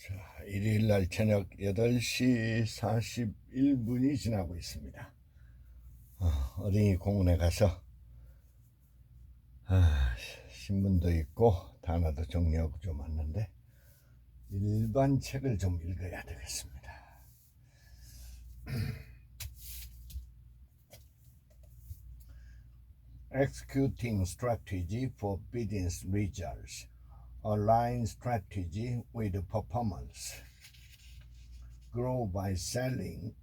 자, 일요일날 저녁 8시 41분이 지나고 있습니다. 어린이 공원에 가서 신문도 읽고 단어도 정리하고 좀 왔는데 일반 책을 좀 읽어야 되겠습니다. Executing strategy for business results. Align strategy with performance. Grow by selling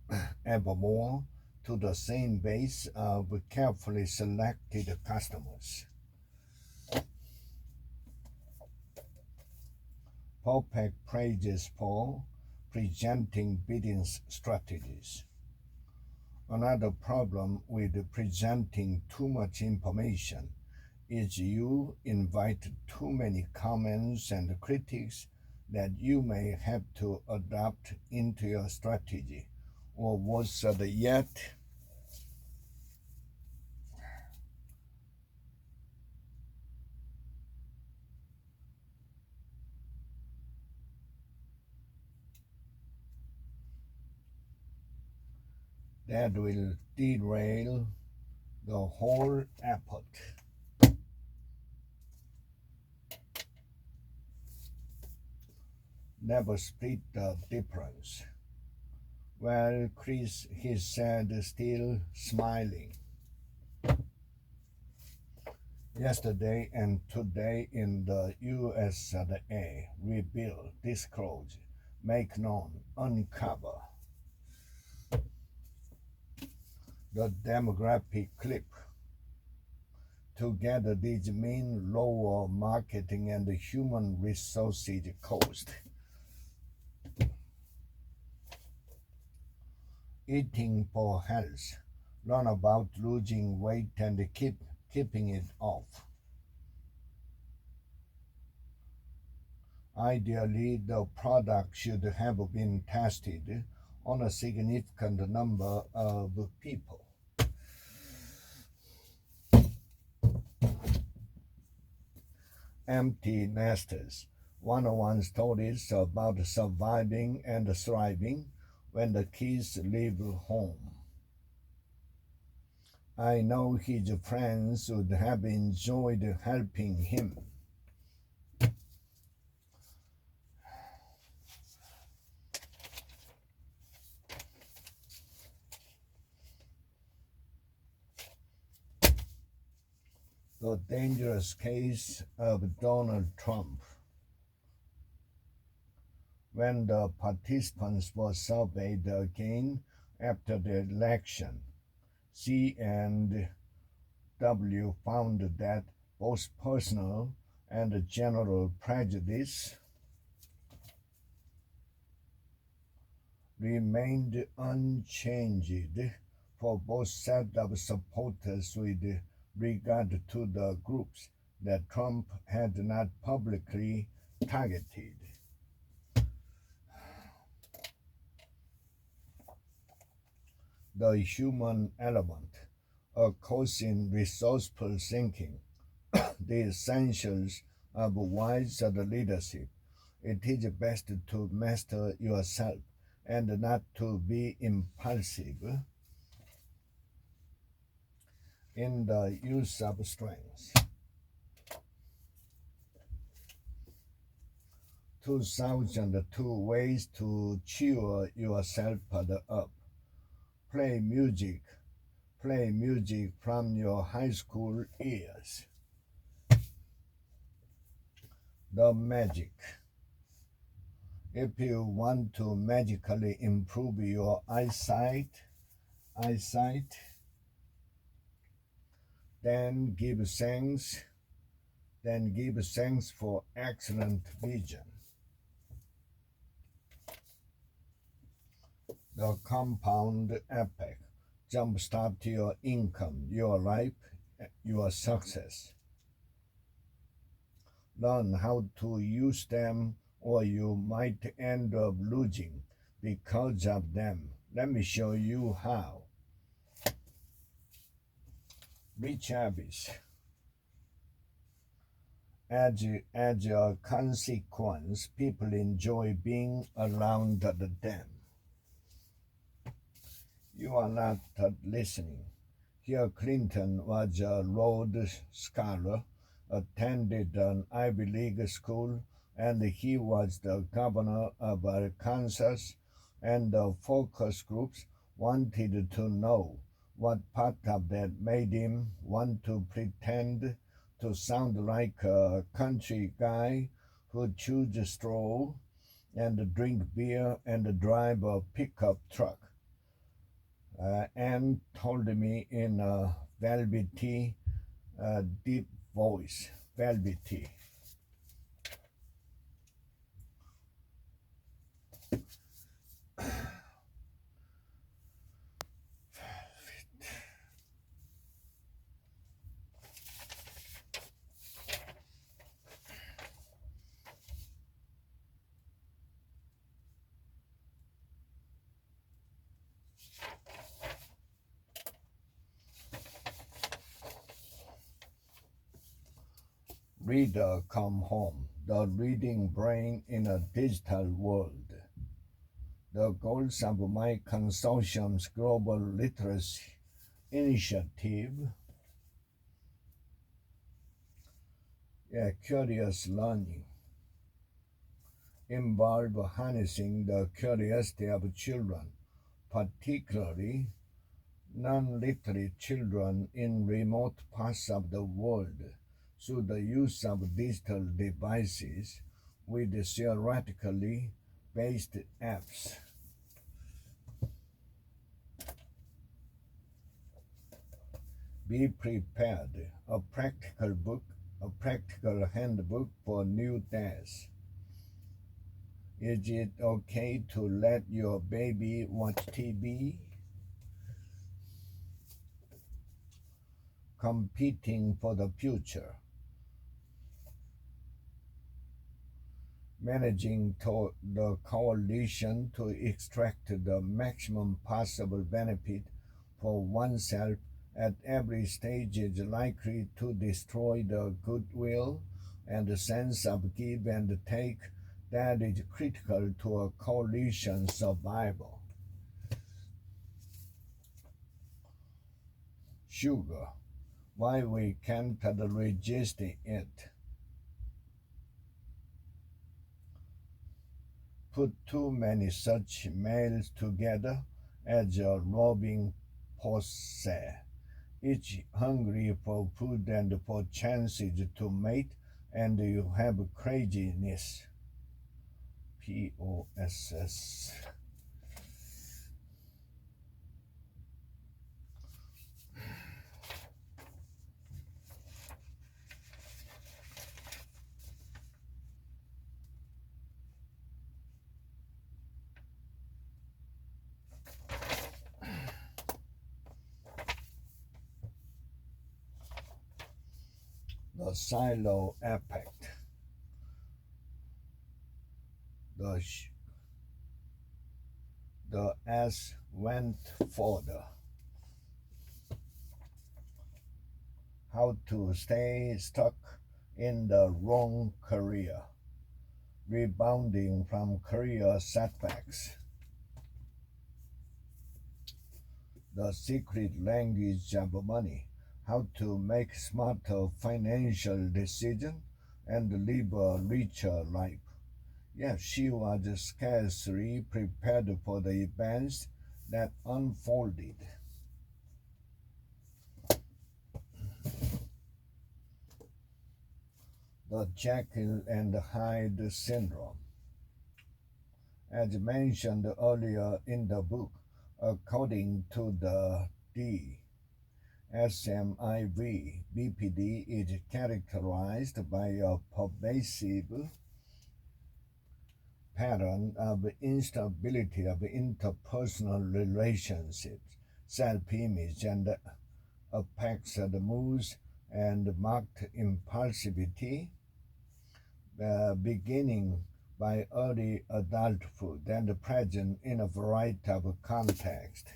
ever more to the same base of carefully selected customers. Perfect praises for presenting business strategies. Another problem with presenting too much information is you invite too many comments and critics that you may have to adopt into your strategy, or worse yet, that will derail the whole effort. Never split the difference. Well, Chris, he said, still smiling. Yesterday and today in the USA, reveal, disclose, make known, uncover. The demographic clip. Together, these mean lower marketing and human resources cost. Eating for health. Learn about losing weight and keeping it off. Ideally, the product should have been tested on a significant number of people. Empty nesters. 101 stories about surviving and thriving when the kids leave home. I know his friends would have enjoyed helping him. The dangerous case of Donald Trump. When the participants were surveyed again after the election, C and W found that both personal and general prejudice remained unchanged for both sets of supporters with regard to the groups that Trump had not publicly targeted. The human element, a course in resourceful thinking, the essentials of wise leadership. It is best to master yourself and not to be impulsive in the use of strength. 2002 ways to cheer yourself up. Play music from your high school years. The magic. If you want to magically improve your eyesight, then give thanks for excellent vision. The compound effect. Jumpstart your income, your life, your success. Learn how to use them or you might end up losing because of them. Let me show you how. Rich habits. As a consequence, people enjoy being around them. You are not listening. Here, Clinton was a Rhodes Scholar, attended an Ivy League school, and he was the governor of Arkansas, and the focus groups wanted to know what part of that made him want to pretend to sound like a country guy who chews straw and drink beer and drive a pickup truck. Anne told me in a velvety, deep voice. Velvety. Reader, come home. The reading brain in a digital world. The goals of my consortium's global literacy initiative. Curious learning involve harnessing the curiosity of children, particularly non-literate children in remote parts of the world, through the use of digital devices with theoretically based apps. Be prepared. A practical handbook for new dads. Is it okay to let your baby watch TV? Competing for the future. Managing the coalition to extract the maximum possible benefit for oneself at every stage is likely to destroy the goodwill and the sense of give and take that is critical to a coalition's survival. Sugar, why we can't resist it. Put too many such males together as a robbing posse, each hungry for food and for chances to mate, and you have craziness. POSS. The silo effect. The ass went further. How to stay stuck in the wrong career. Rebounding from career setbacks. The secret language of money. How to make smarter financial decisions and live a richer life. Yes, she was scarcely prepared for the events that unfolded. The Jekyll and Hyde syndrome. As mentioned earlier in the book, according to the DSM-IV, BPD is characterized by a pervasive pattern of instability of interpersonal relationships, self-image, and affects the moods and marked impulsivity, beginning by early adulthood and present in a variety of contexts.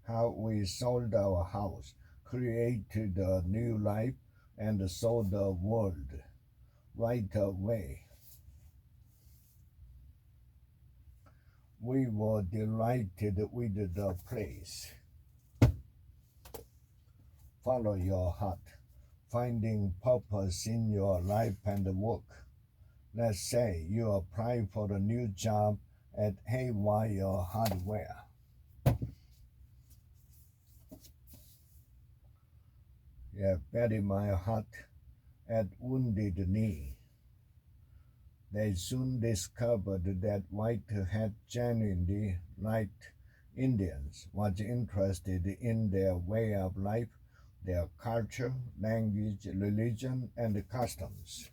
how we sold our house, created a new life, and saw the world right away. We were delighted with the place. Follow your heart, finding purpose in your life and work. Let's say you apply for a new job at Haywire Hardware. You bury my heart at Wounded Knee. They soon discovered that Whitehead genuinely liked Indians, was interested in their way of life, their culture, language, religion, and customs.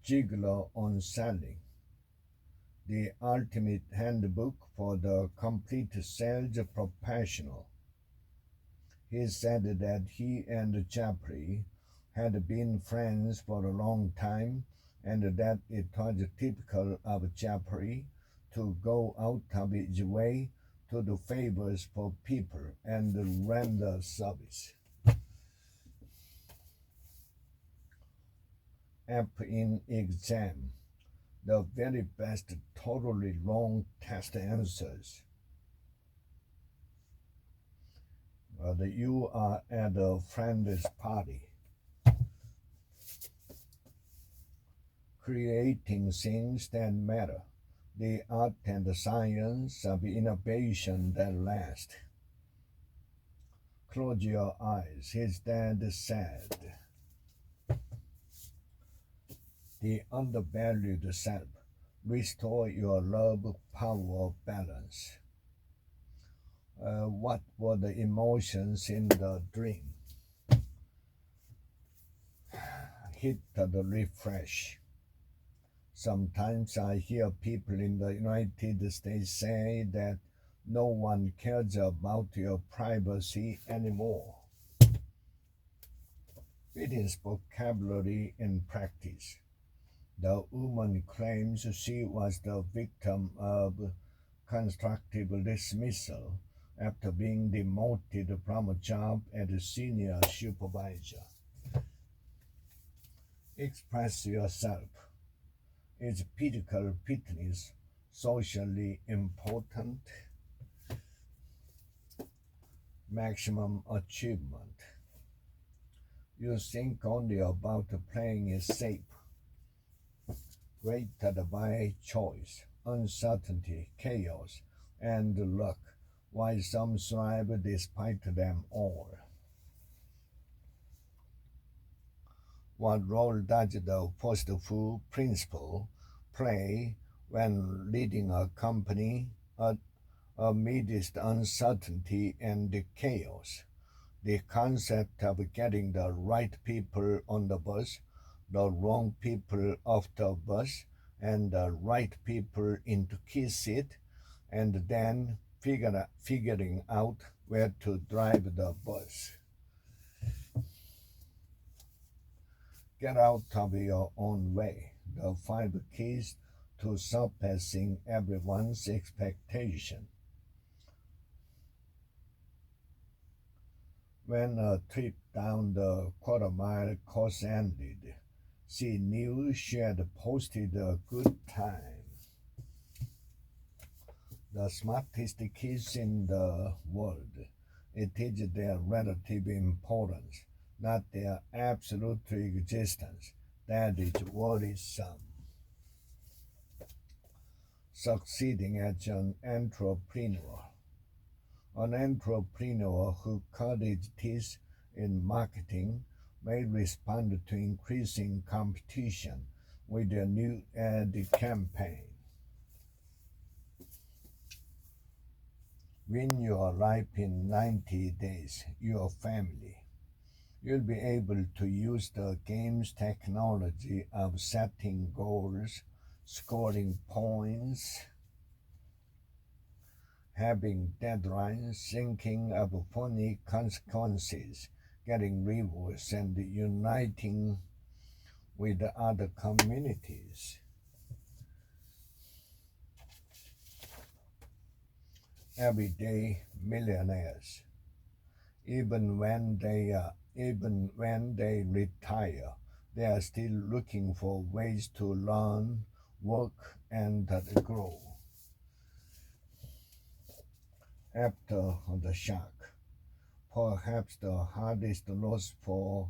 Gigolo on Selling, the ultimate handbook for the complete sales professional. He said that he and Jeffrey had been friends for a long time and that it was typical of Jeffrey to go out of his way to do favors for people and render service. App in exam, the very best totally wrong test answers. You are at a friend's party, creating things that matter, the art and the science of innovation that last. Close your eyes, his dad said. The undervalued self, restore your love, power, balance. What were the emotions in the dream? Hit the refresh. Sometimes I hear people in the United States say that no one cares about your privacy anymore. It is vocabulary in practice. The woman claims she was the victim of constructive dismissal after being demoted from a job as a senior supervisor. Express yourself. Is physical fitness socially important? Maximum achievement. You think only about playing it safe. Weighted by choice, uncertainty, chaos, and luck, while some thrive despite them all. What role does the first full principle play when leading a company amidst uncertainty and chaos? The concept of getting the right people on the bus, the wrong people off the bus, and the right people into key seat, and then figuring out where to drive the bus. Get out of your own way. The 5 keys to surpassing everyone's expectation. When a trip down the quarter-mile course ended, she knew she had posted a good time. The smartest kids in the world, it is their relative importance, not their absolute existence, that is worrisome. Succeeding as an entrepreneur. An entrepreneur who cut his teeth in marketing may respond to increasing competition with a new ad campaign. Win your life in 90 days, your family. You'll be able to use the game's technology of setting goals, scoring points, having deadlines, thinking of funny consequences, getting rewards, and uniting with other communities. everyday millionaires. Even when they retire, they are still looking for ways to learn, work, and grow. After the shock, perhaps the hardest loss for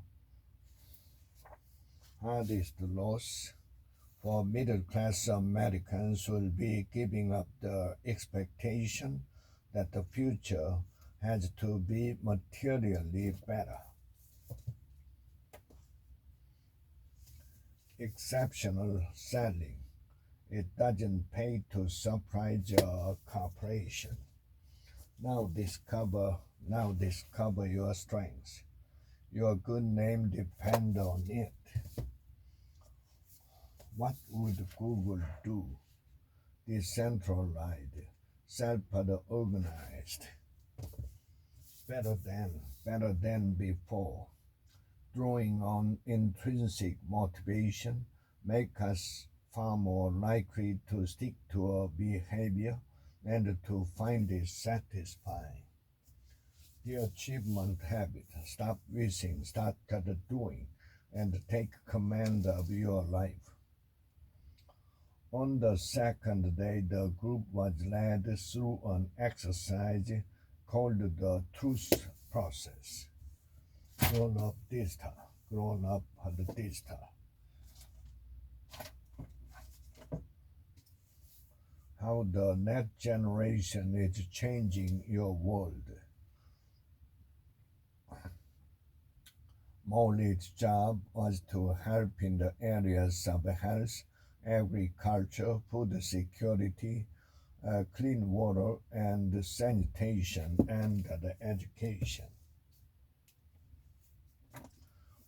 middle class Americans will be giving up the expectation that the future has to be materially better. Exceptional selling. It doesn't pay to surprise your corporation. Now discover now discover your strengths. Your good name depends on it. What would Google do? Decentralized, self-organized, better than before. Drawing on intrinsic motivation make us far more likely to stick to a behavior and to find it satisfying. The achievement habit. Stop wishing, start doing, and take command of your life. On the second day, the group was led through an exercise called the truth process. Grown up Dista, grown up Dista. How the next generation is changing your world. Molly's job was to help in the areas of health, agriculture, food security, clean water and sanitation, and education.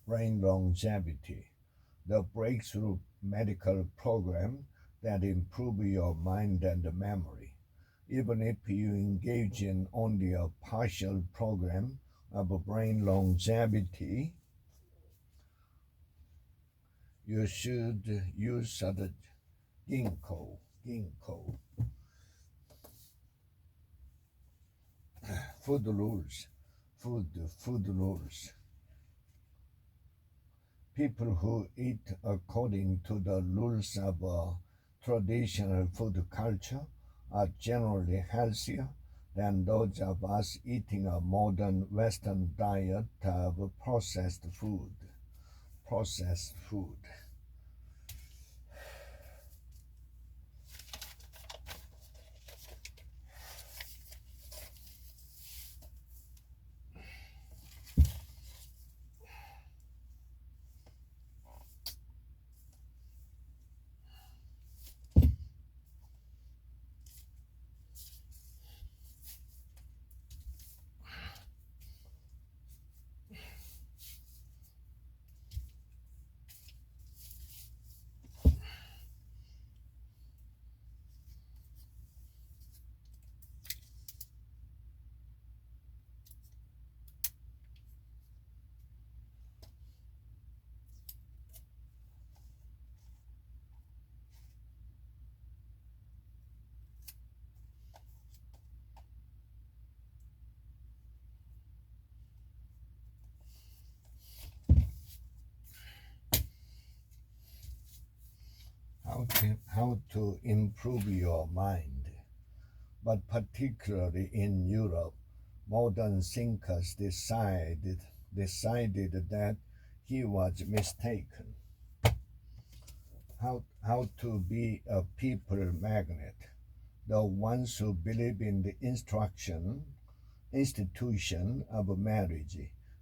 Brain longevity, the breakthrough medical program that improve your mind and memory. Even if you engage in only a partial program of brain longevity, you should use the ginkgo food rules, food rules. People who eat according to the rules of traditional food culture are generally healthier than those of us eating a modern Western diet of processed food. Processed food. How to improve your mind. But particularly in Europe, modern thinkers decided that he was mistaken. How to be a people magnet. The ones who believe in the institution of marriage,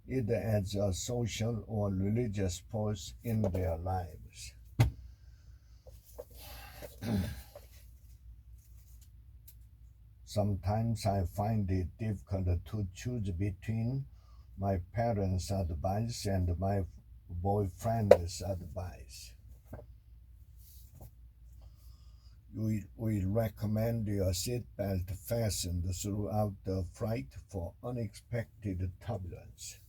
either as a social or religious force in their lives. Sometimes I find it difficult to choose between my parents' advice and my boyfriend's advice. We recommend your seatbelt fastened throughout the flight for unexpected turbulence.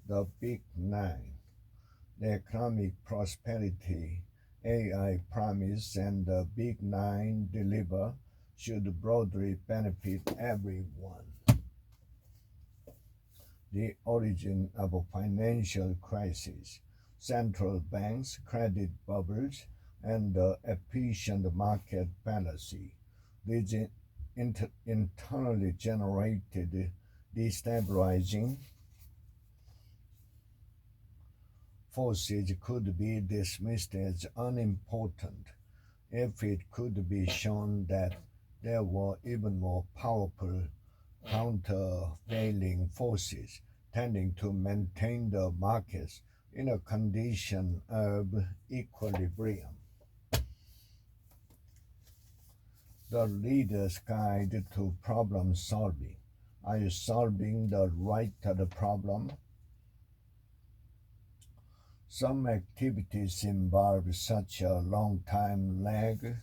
The Big Nine. The economic prosperity AI promise and the Big Nine deliver should broadly benefit everyone. The origin of a financial crisis, central banks, credit bubbles, and the efficient market fallacy. These internally generated destabilizing forces could be dismissed as unimportant if it could be shown that there were even more powerful countervailing forces tending to maintain the markets in a condition of equilibrium. The leader's guide to problem solving. Are you solving the right of the problem? Some activities involve such a long time lag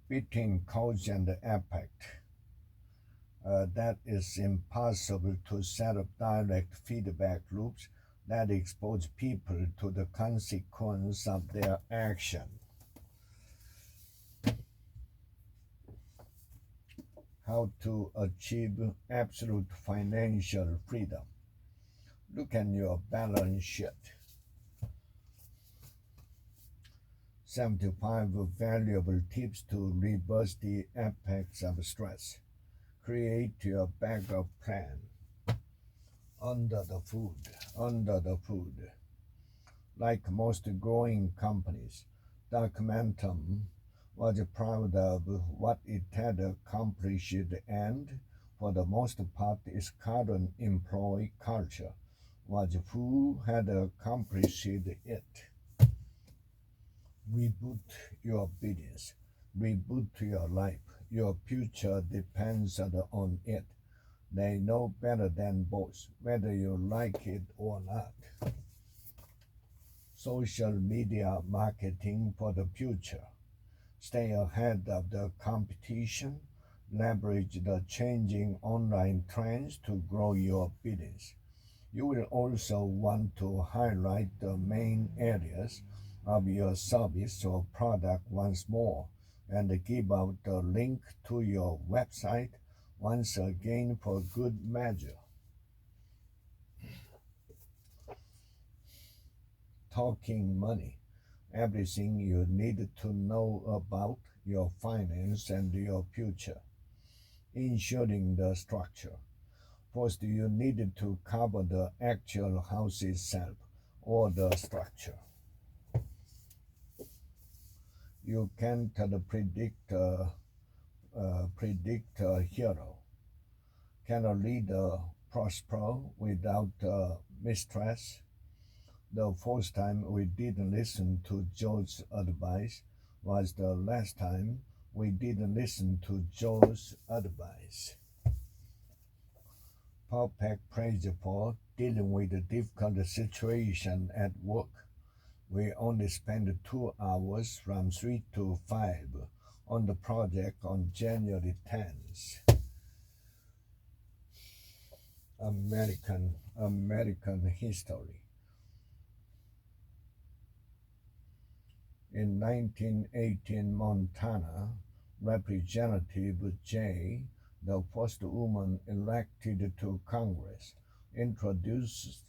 between cause and effect that is impossible to set up direct feedback loops that expose people to the consequence of their action. How to achieve absolute financial freedom. Look at your balance sheet. 75 valuable tips to reverse the effects of stress. Create your backup plan. Under the food. Like most growing companies, Documentum was proud of what it had accomplished and, for the most part, its current employee culture was who had accomplished it. Reboot your business. Reboot your life. Your future depends on it. They know better than both, whether you like it or not. Social media marketing for the future. Stay ahead of the competition. Leverage the changing online trends to grow your business. You will also want to highlight the main areas of your service or product once more and give out the link to your website once again for good measure. Talking money. Everything you need to know about your finance and your future. Ensuring the structure. First, you need to cover the actual house itself or the structure. You can't predict a hero. Can a leader prosper without mistress? The first time we didn't listen to Joe's advice was the last time we didn't listen to Joe's advice. Perfect praise for dealing with a difficult situation at work. We only spent 2 hours from 3 to 5 on the project on January 10th. American history. In 1918, Montana, Representative Jay, the first woman elected to Congress, introduced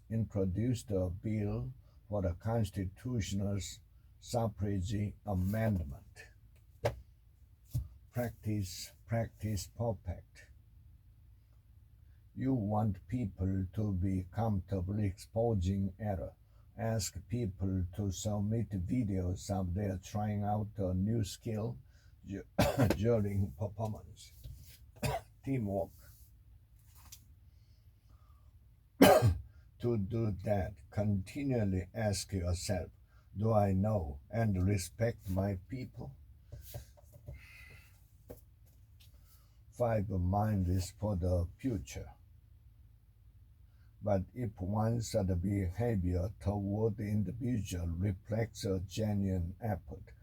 a bill for the constitutional suffrage amendment. Practice perfect. You want people to be comfortable exposing error. Ask people to submit videos of their trying out a new skill during performance. Teamwork. To do that, continually ask yourself, do I know and respect my people? 5 mindless for the future. But if one's behavior toward the individual reflects a genuine effort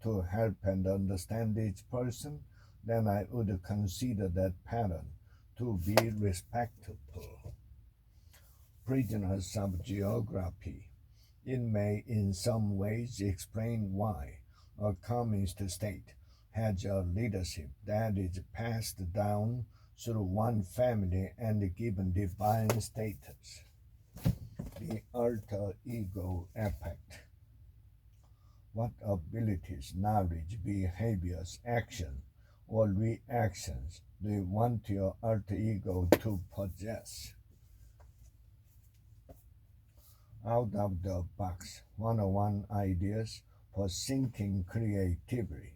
to help and understand each person, then I would consider that pattern to be respectable. Prisoners of geography. It may in some ways explain why a communist state has a leadership that is passed down through one family and given divine status. The alter ego effect. What abilities, knowledge, behaviors, action, or reactions do you want your alter ego to possess? Out of the box 101 ideas for thinking creatively.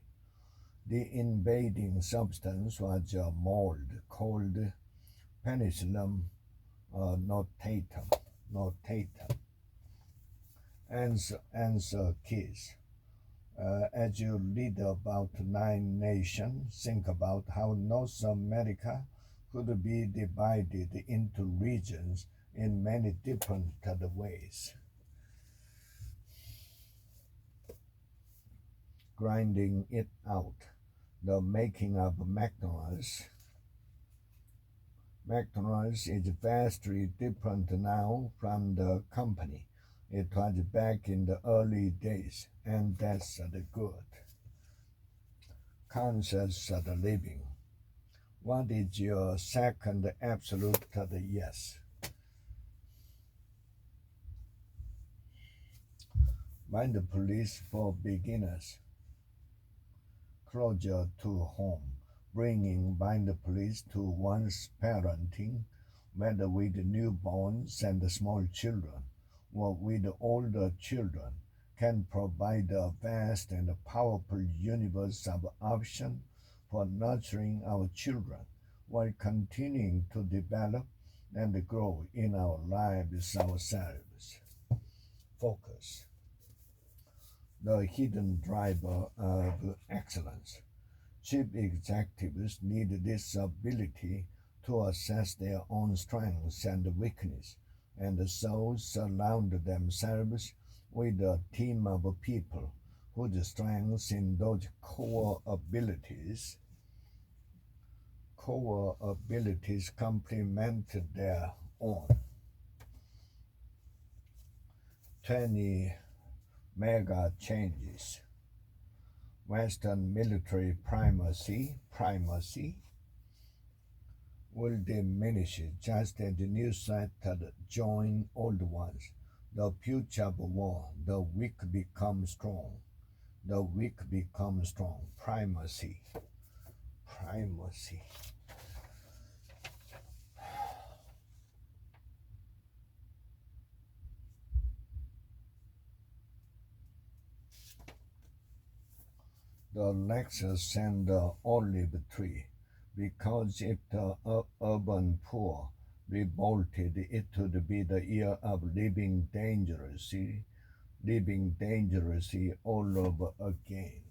The invading substance was a mold called penicillium notatum. Answer keys. As you read about Nine Nations, think about how North America could be divided into regions in many different ways. Grinding it out. The making of McDonald's. McDonald's is vastly different now from the company it was back in the early days, and that's the good. Concepts of the living. What is your second absolute yes? Mind the police for beginners. Closer to home. Bringing Bind the Police to one's parenting, whether with newborns and small children or with older children, can provide a vast and powerful universe of options for nurturing our children while continuing to develop and grow in our lives ourselves. Focus. The hidden driver of excellence. Chief executives need this ability to assess their own strengths and weaknesses, and so surround themselves with a team of people whose strengths in those core abilities complement their own. 20 mega changes. Western military primacy will diminish just as the new threats join old ones. The future of war, the weak become strong. The weak become strong. Primacy. The Lexus and the olive tree, because if the urban poor revolted, it would be the year of living dangerously all over again.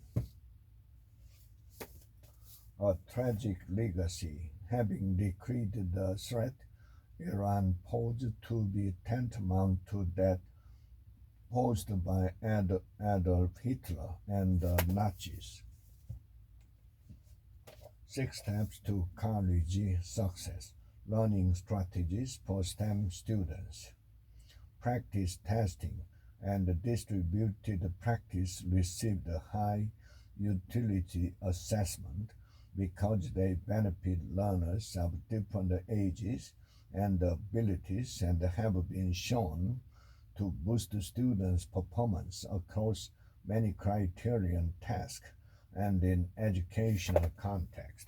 A tragic legacy, having decreed the threat, Iran posed to be tantamount to that posed by Adolf Hitler and the Nazis. 6 steps to college success. Learning strategies for STEM students. Practice testing and distributed practice received a high utility assessment because they benefit learners of different ages and abilities and have been shown to boost students' performance across many criterion tasks and in educational context.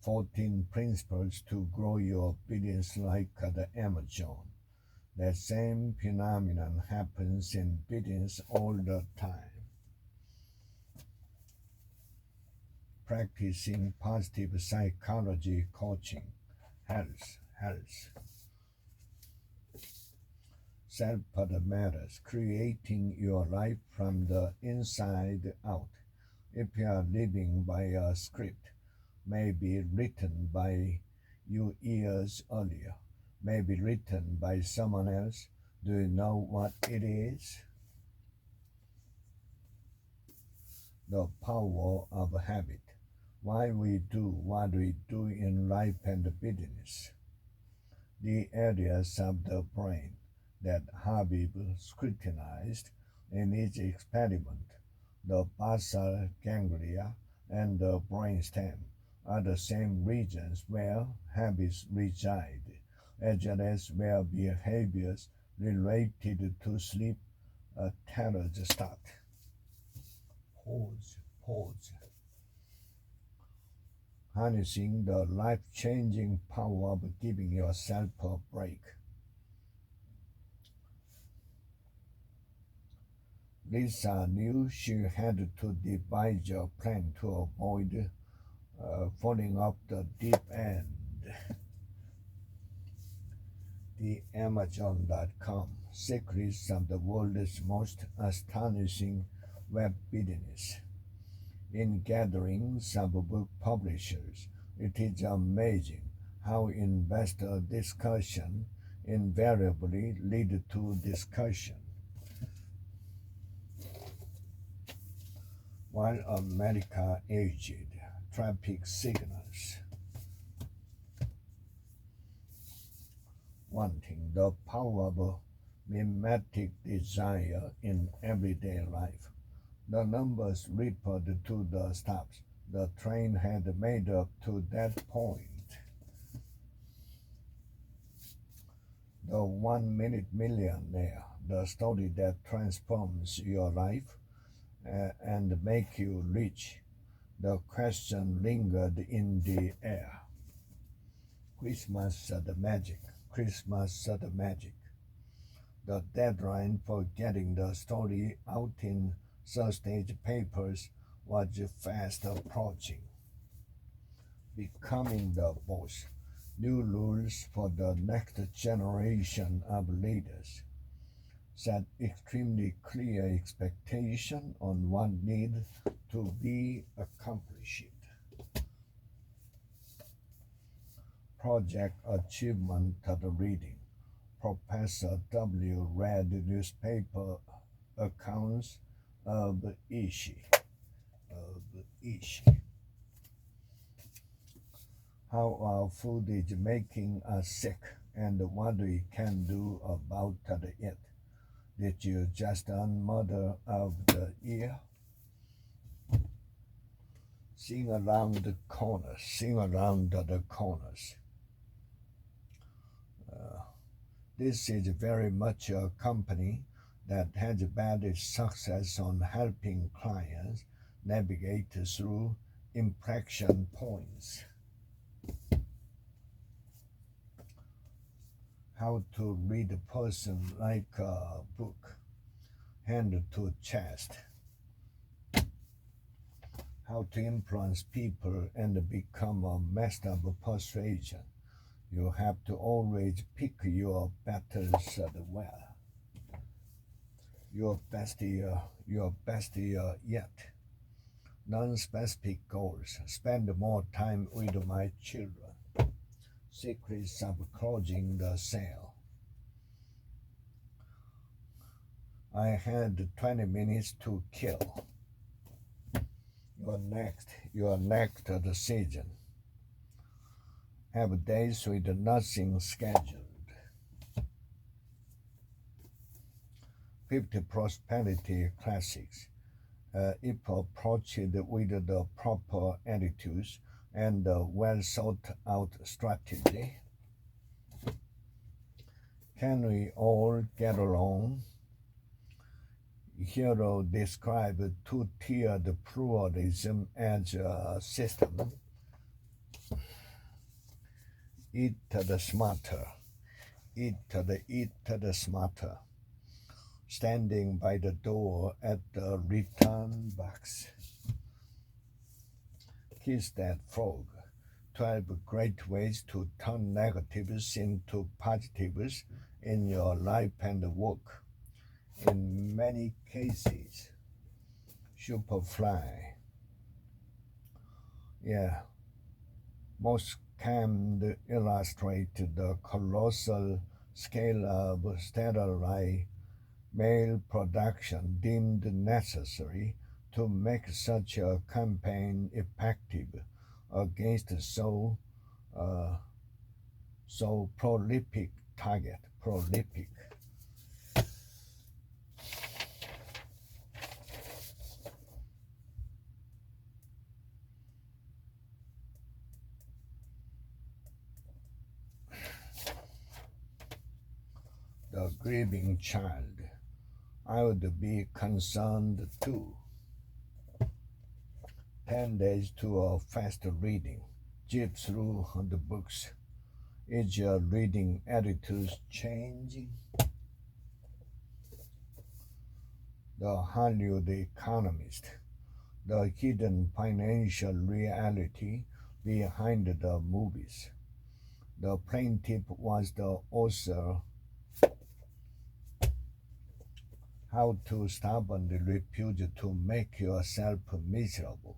14 principles to grow your business like the Amazon. The same phenomenon happens in business all the time. Practicing positive psychology coaching helps. Self-put matters, creating your life from the inside out. If you are living by a script, maybe written by you years earlier, maybe written by someone else, do you know what it is? The power of habit. Why we do what we do in life and business. the areas of the brain that Habib scrutinized in his experiment, the basal ganglia and the brainstem, are the same regions where habits reside, as well as where behaviors related to sleep patterns start. Pause. Harnessing the life-changing power of giving yourself a break. Lisa knew she had to devise a plan to avoid falling off the deep end. The Amazon.com secrets of the world's most astonishing web business. In gatherings of book publishers, it is amazing how investor discussion invariably lead to discussion. While America aged, traffic signals, wanting the power of mimetic desire in everyday life. The numbers rippled to the stops the train had made up to that point. The 1 minute millionaire, the story that transforms your life and make you rich. The question lingered in the air. Christmas the magic. Christmas the magic. The deadline for getting the story out in Thursday's papers was fast approaching. Becoming the boss. New rules for the next generation of leaders. Set extremely clear expectation on what needs to be accomplished. Project achievement of the reading. Professor W. read newspaper accounts of Ishi. How our food is making us sick and what we can do about it. Did you just earn Mother of the Year? Sing around the corners. This is very much a company that has had its success on helping clients navigate through inflection points. How to read a person like a book, hand to chest. How to influence people and become a master of persuasion. You have to always pick your battles well. Your best year yet. Non-specific goals. Spend more time with my children. Secrets of closing the sale. I had 20 minutes to kill. Your next decision. Have days with nothing scheduled. 50 prosperity classics. If approached with the proper attitudes and a well thought out strategy, can we all get along? Hero described two-tiered pluralism as a system. Eat the smarter. Eat the smarter. Standing by the door at the return box. Kiss that frog. 12 great ways to turn negatives into positives in your life and work. In many cases, Superfly. Most can illustrate the colossal scale of satellite mail production deemed necessary to make such a campaign effective against so So prolific target, prolific. The grieving child. I would be concerned too. 10 days to a fast reading. Zip through the books. Is your reading attitude changing? The Hollywood Economist. The hidden financial reality behind the movies. The plaintiff was the author. How to stubbornly refuse to make yourself miserable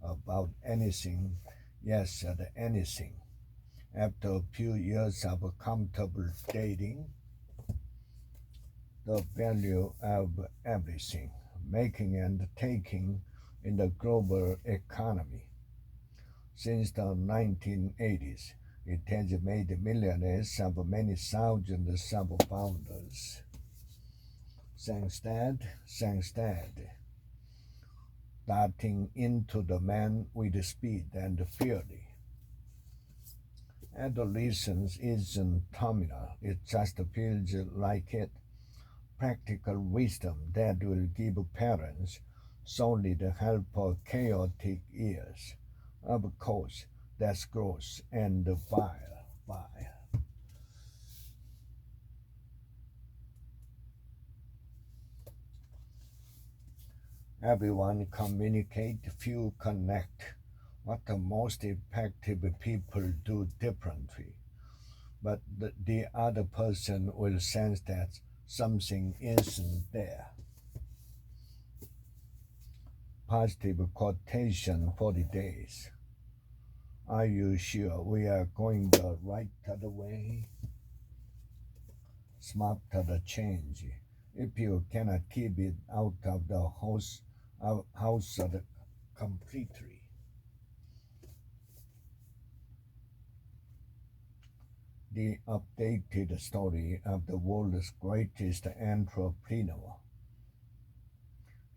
about anything, yes, at anything. After a few years of comfortable dating, the value of everything, making and taking in the global economy. Since the 1980s, it has made millionaires of many thousands of founders. Thanks, Dad. Darting into the man with speed and fury. Adolescence isn't terminal, it just feels like it. Practical wisdom that will give parents solid help for chaotic years. Of course, that's growth and fire. Everyone communicate, few connect. What the most effective people do differently. But the other person will sense that something isn't there. Positive quotation for the days. Are you sure we are going the right way? Smart the change. If you cannot keep it out of the house completely. The updated story of the world's greatest entrepreneur.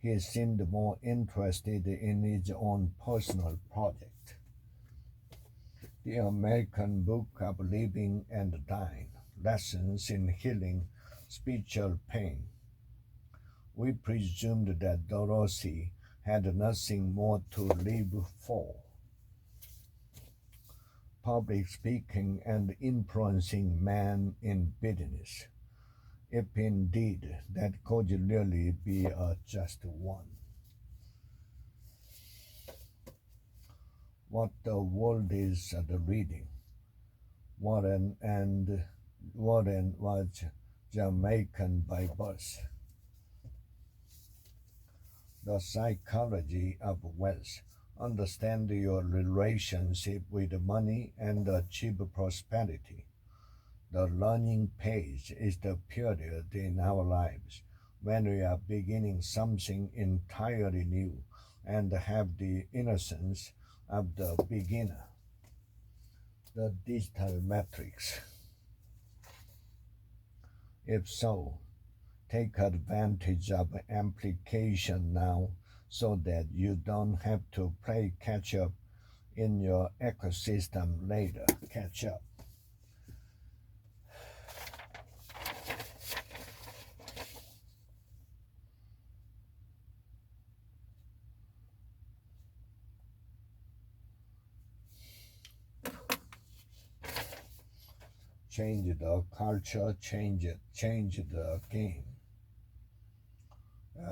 He seemed more interested in his own personal project. The American Book of Living and Dying, Lessons in Healing Spiritual Pain. We presumed that Dorothy had nothing more to live for. Public speaking and influencing man in business. If indeed that could really be a just one. What the world is reading. Warren was Jamaican by birth. The psychology of wealth. Understand your relationship with money and achieve prosperity. The learning phase is the period in our lives when we are beginning something entirely new and have the innocence of the beginner. The digital matrix. If so, take advantage of amplification now so that you don't have to play catch up in your ecosystem later. Catch up. Change the culture, change the game.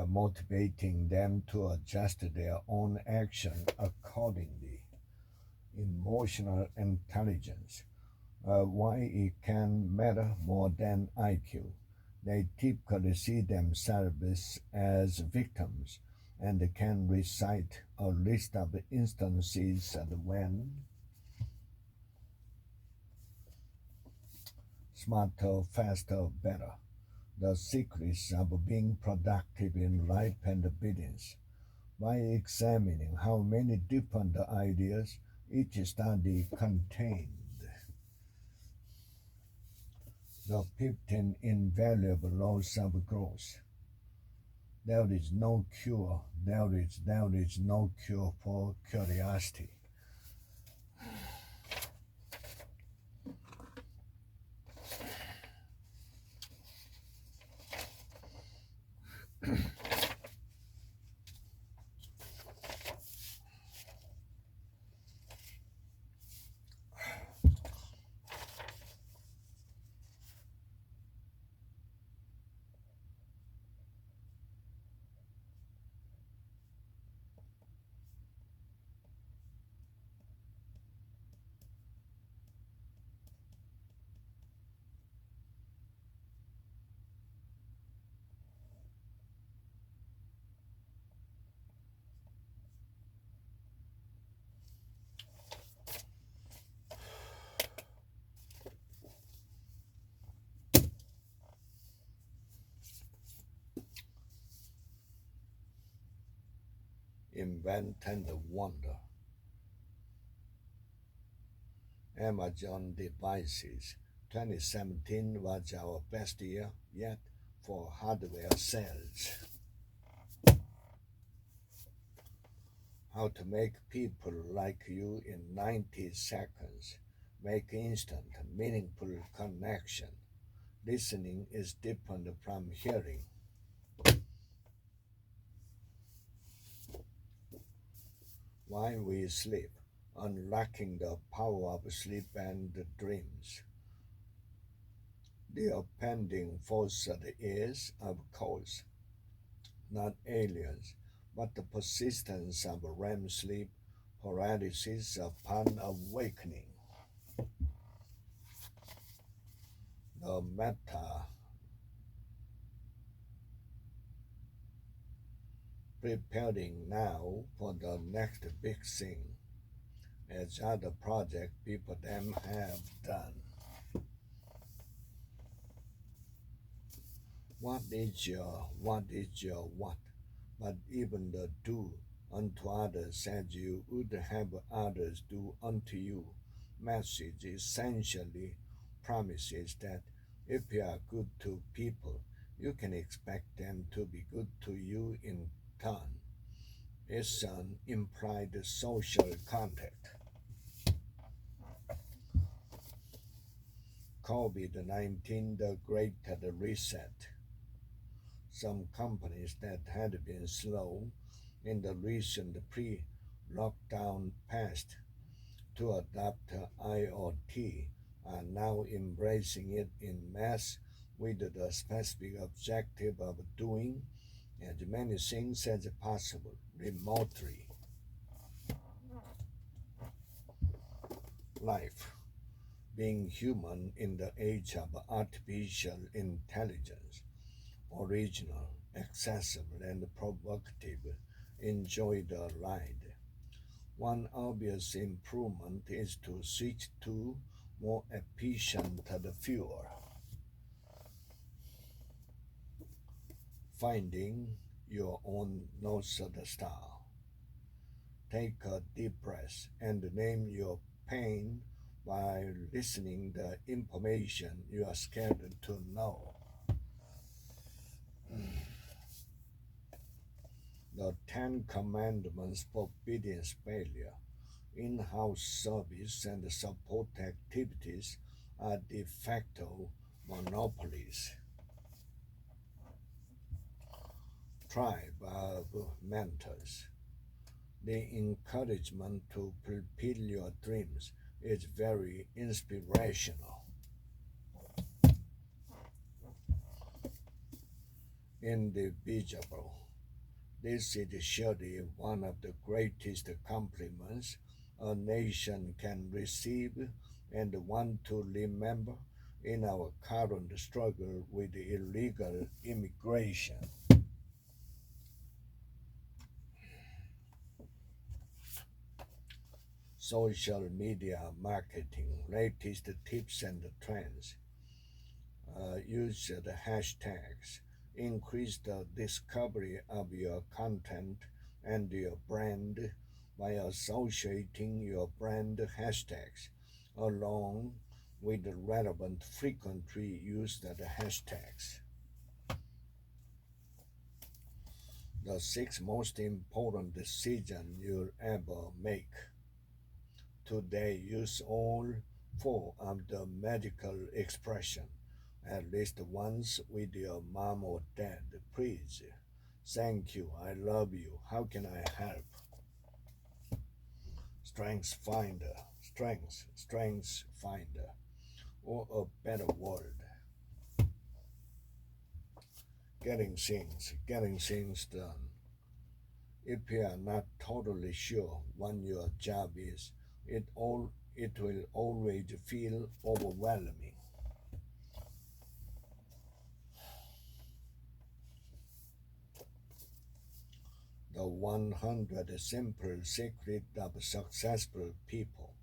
Motivating them to adjust their own action accordingly. Emotional intelligence. Why it can matter more than IQ. They typically see themselves as victims and can recite a list of instances when smarter, faster, better. The secrets of being productive in life and business. By examining how many different ideas each study contained. The 15 invaluable laws of growth. There is no cure. There is no cure for curiosity. Invent and wonder. Amazon devices. 2017 was our best year yet for hardware sales. How to make people like you in 90 seconds. Make instant, meaningful connection. Listening is different from hearing. Why we sleep. Unlocking the power of sleep and dreams. The offending falsehood is, of course, not aliens, but the persistence of REM sleep paralysis upon awakening. The meta preparing now for the next big thing, as other projects people them have done. What is your what? But even the do unto others as you would have others do unto you message essentially promises that if you are good to people, you can expect them to be good to you in turn. It's an implied social contract. COVID 19, the Great Reset. Some companies that had been slow in the recent pre lockdown past to adopt IoT are now embracing it in mass with the specific objective of doing as many things as possible remotely. Life. Being human in the age of artificial intelligence. Original, accessible, and provocative. Enjoy the ride. One obvious improvement is to switch to more efficient fuel. Finding your own North Star. Take a deep breath and name your pain while listening the information you are scared to know. The Ten Commandments forbidding failure. In-house service and support activities are de facto monopolies. Tribe of mentors. The encouragement to fulfill your dreams is very inspirational. Indivisible. This is surely one of the greatest compliments a nation can receive and one to remember in our current struggle with illegal immigration. Social media marketing, latest tips and trends. Use the hashtags. Increase the discovery of your content and your brand by associating your brand hashtags along with the relevant frequently used hashtags. The six most important decisions you'll ever make. Today, use all four of the magical expression at least once with your mom or dad. Please, thank you, I love you, how can I help? Strengths finder, strengths finder, or a better word. Getting things done. If you are not totally sure what your job is, it will always feel overwhelming. The 100 simple secrets of successful people.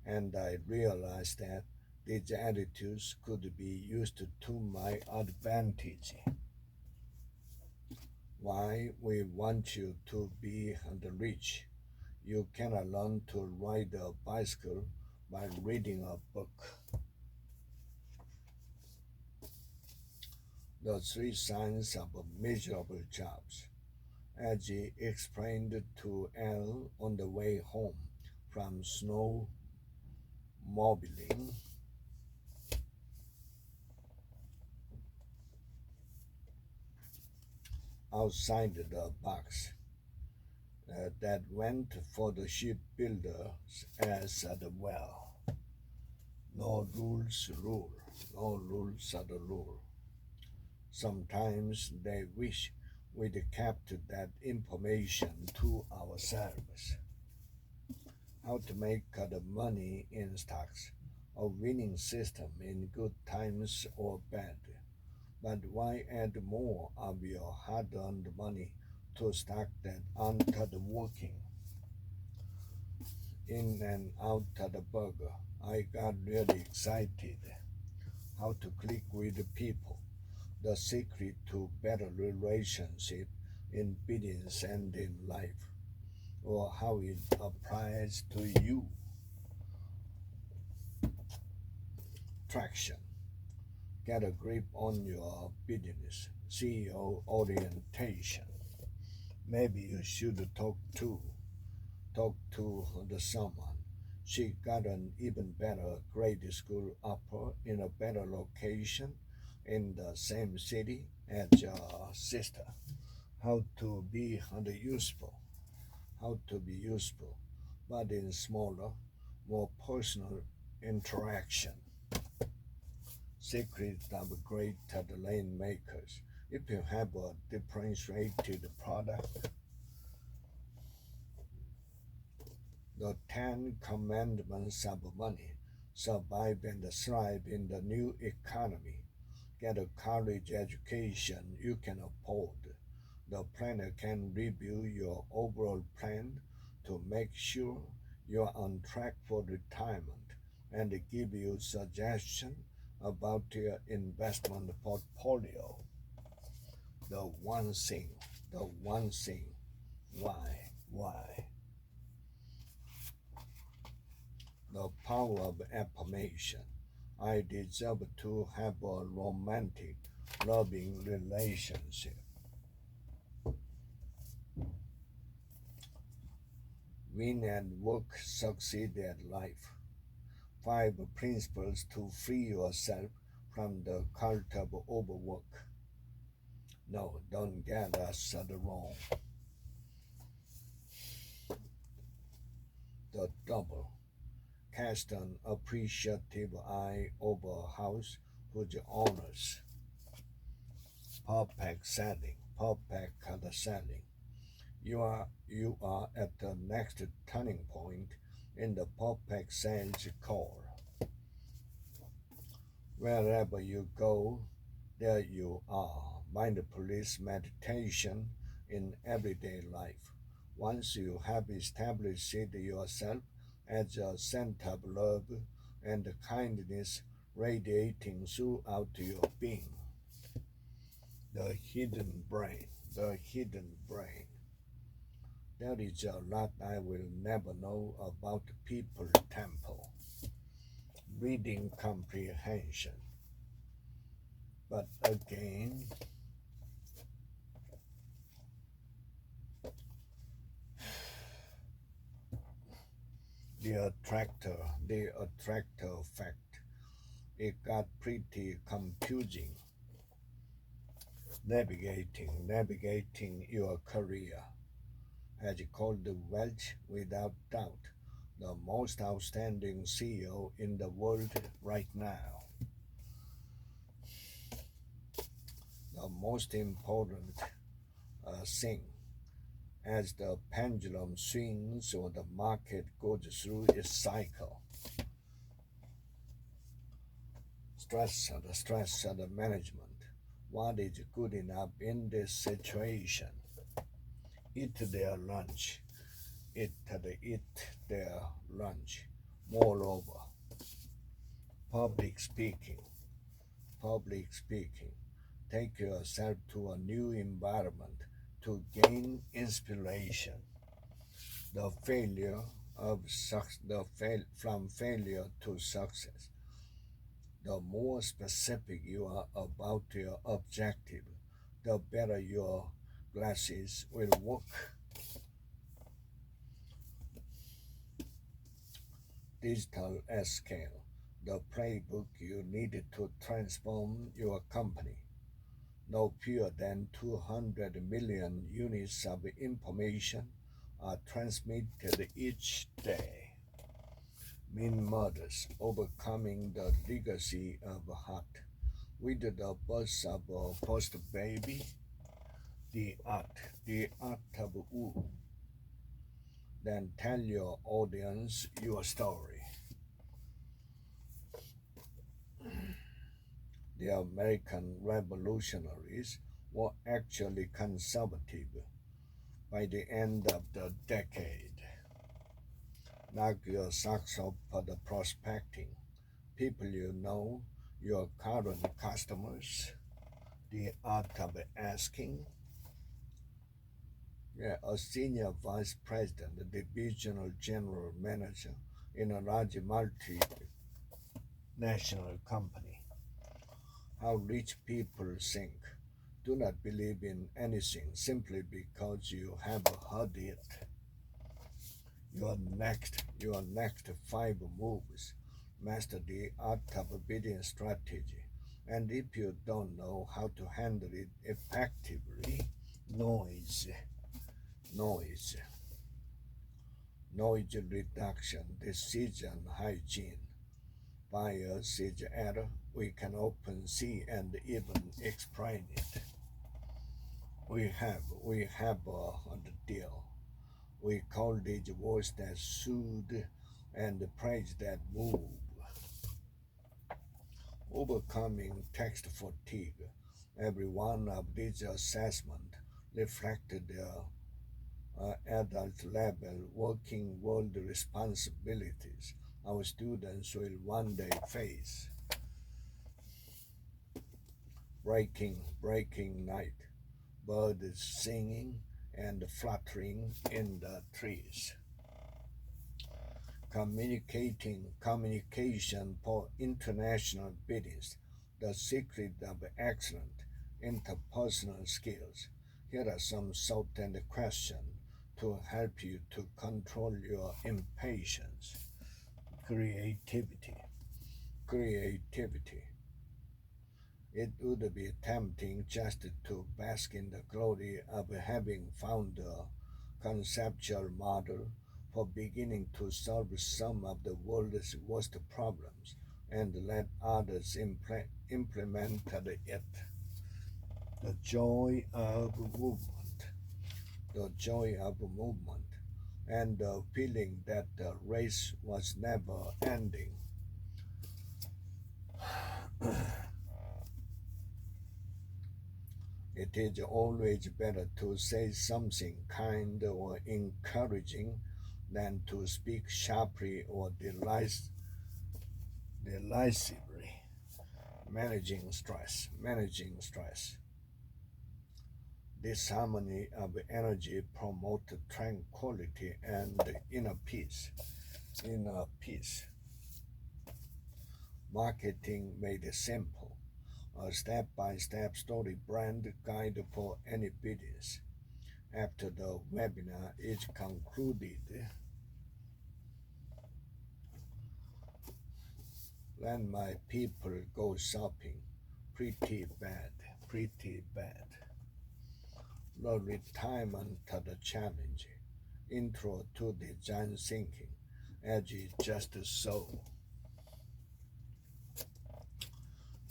And I realized that these attitudes could be used to my advantage. Why we want you to be rich. You cannot learn to ride a bicycle by reading a book. The three signs of miserable jobs. As he explained to Elle on the way home from snowmobiling, outside the box that went for the shipbuilders as well. No rules rule, no rules are the rule. Sometimes they wish we'd kept that information to ourselves. How to make the money in stocks, a winning system in good times or bad. But why add more of your hard-earned money to stock that aren't working? In and out of the burger, I got really excited. How to click with people, the secret to better relationship in business and in life, or how it applies to you. Traction. Get a grip on your business. CEO orientation. Maybe you should talk to the someone. She got an even better grade school offer in a better location in the same city as your sister. How to be useful. How to be useful, but in smaller, more personal interaction. Secret of great lane makers. If you have a differentiated product, the Ten Commandments of money. Survive and thrive in the new economy. Get a college education you can afford. The planner can review your overall plan to make sure you're on track for retirement and give you suggestions about your investment portfolio. The one thing, the one thing, why? The power of affirmation. I deserve to have a romantic, loving relationship. Win at work, succeed at life. 5 principles to free yourself from the cult of overwork. No, don't get us wrong. The double. Cast an appreciative eye over a house whose owners. Perfect setting. You are at the next turning point in the perfect sales call. Wherever you go, there you are. Mindfulness meditation in everyday life. Once you have established yourself as a center of love and kindness radiating throughout your being. The hidden brain. There is a lot I will never know about People Temple. reading comprehension. But again, the attractor fact, it got pretty confusing navigating your career. As called Welch without doubt the most outstanding CEO in the world right now. The most important thing as the pendulum swings or the market goes through its cycle. The stress of the management. What is good enough in this situation? Eat their lunch. Eat their lunch. Moreover, public speaking. Public speaking. Take yourself to a new environment to gain inspiration. The failure of from failure to success. The more specific you are about your objective, the better your glasses will work. Digital at scale, the playbook you needed to transform your company. No fewer than 200 million units of information are transmitted each day. Mean murders, overcoming the legacy of Hut. With the birth of a first baby, the art of Wu. Then tell your audience your story. The American revolutionaries were actually conservative by the end of the decade. Knock your socks off for the prospecting. People you know, your current customers, the art of asking. Yeah, a senior vice president, a divisional general manager in a large multinational company. How rich people think. Do not believe in anything simply because you have heard it. Your next 5 moves. Master the art of bidding strategy. And if you don't know how to handle it effectively, noise, noise, noise reduction, decision hygiene. Bias is error. We can open see and even explain it. We have the deal. We call these words that soothe and praise that move. Overcoming text fatigue. Every one of these assessments reflected their adult level working world responsibilities our students will one day face. Breaking night, birds singing and fluttering in the trees. Communication for international business, the secret of excellent interpersonal skills. Here are some thoughts and questions to help you to control your impatience. Creativity. Creativity. It would be tempting just to bask in the glory of having found a conceptual model for beginning to solve some of the world's worst problems and let others implement it. The joy of movement. The joy of movement and the feeling that the race was never ending. It is always better to say something kind or encouraging than to speak sharply or derisively. Managing stress. This harmony of energy promotes tranquility and inner peace. Inner peace. Marketing made simple, a step-by-step story brand guide for any business. After the webinar is concluded, then my people go shopping. Pretty bad, pretty bad. The retirement to the challenge. Intro to design thinking. Edgy just so.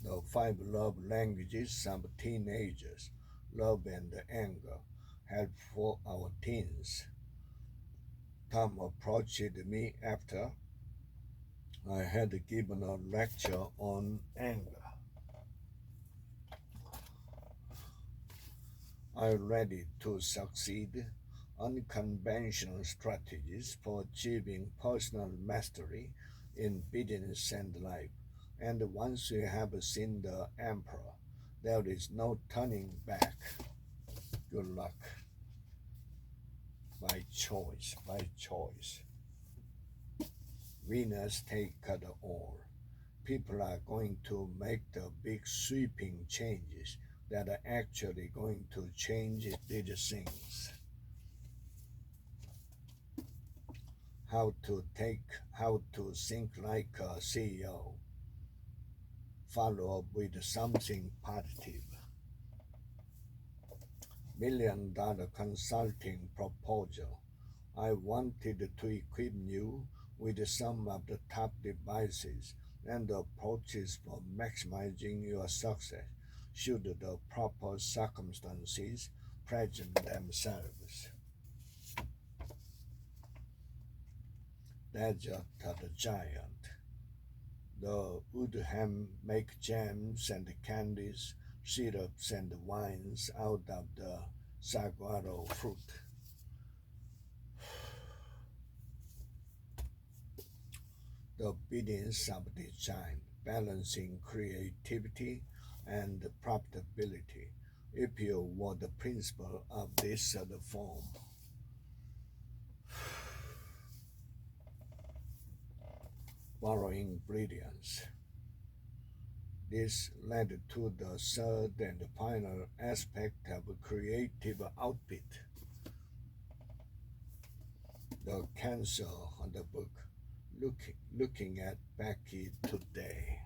The 5 love languages of teenagers. Love and anger. Help for our teens. Tom approached me after I had given a lecture on anger. Are you ready to succeed? Unconventional strategies for achieving personal mastery in business and life. And once you have seen the emperor, there is no turning back. Good luck. By choice, by choice. Winners take the all. People are going to make the big sweeping changes that are actually going to change these things. How to think like a CEO. Follow up with something positive. $1 million consulting proposal. I wanted to equip you with some of the top devices and approaches for maximizing your success should the proper circumstances present themselves. Desert the giant. The Woodham make jams and candies, syrups and wines out of the saguaro fruit. The business of design, balancing creativity and profitability. If you were the principal of this form. Borrowing brilliance. This led to the third and final aspect of creative output. The cancer on the book. Looking at Becky today.